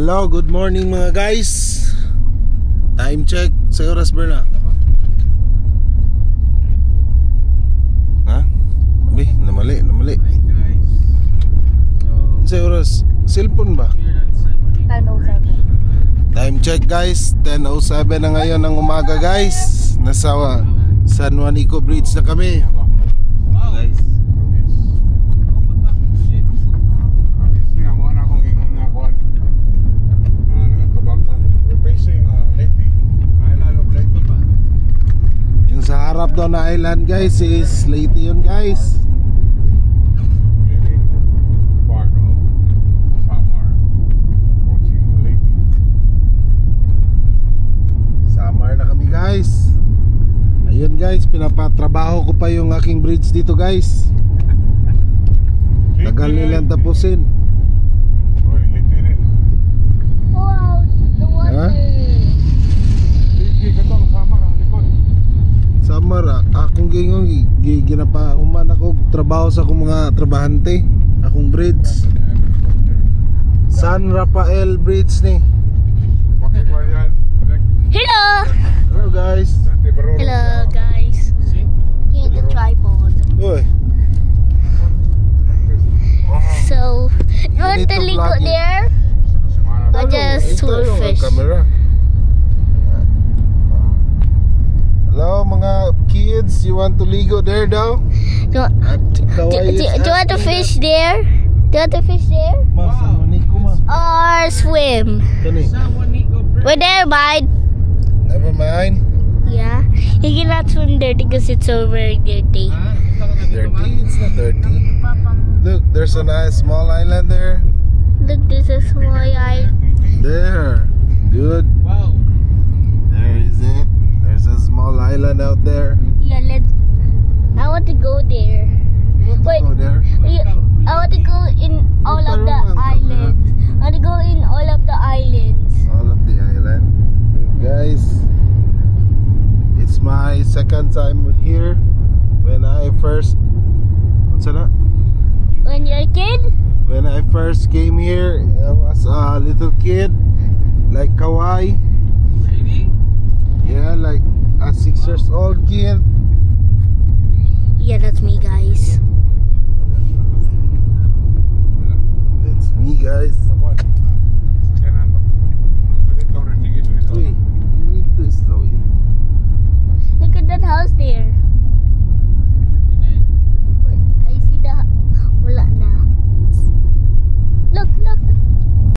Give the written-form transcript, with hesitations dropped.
Hello, good morning mga guys. Time check sa oras Berna. Ha? Bi, namali. Sa oras, cellphone ba? 10:07. Time check guys, 10:07 na ngayon ng umaga guys. Nasa San Juanico Bridge na kami. Guys. Yung sa harap daw na island guys is Leyte yun guys. Samar na kami guys. Ayun guys, pinapatrabaho ko pa yung aking bridge dito guys. Tagal nilang tapusin. Wow, the water. Samar, akong gingong ginapahuman ako trabaho sa akong mga trabahante. Akong bridge San Rafael Bridge ni. Hello! Hello guys. Hello guys. Here's the tripod. Uy. So, you want to go there? Or just swim fish? Camera. Hello mga kids, you want to ligo there daw? Do you want to fish there? Do you want to fish there? Or swim? We're there, bud. Never mind. Yeah. You cannot swim there because it's so very dirty. Dirty? It's not dirty. Look, there's a nice small island there. Look, there's a small island. There. Good. Wow. There is it. There's a small island out there. Yeah, I want to go there. Wait. Go there. I want to go in all of the islands. I want to go in all of the islands. All of the island. Guys, it's my second time here. When I first, what's that? When you're a kid? When I first came here, I was a little kid, like Kawai. Yeah, like a 6 years old kid. Yeah, that's me, guys. That's me, guys.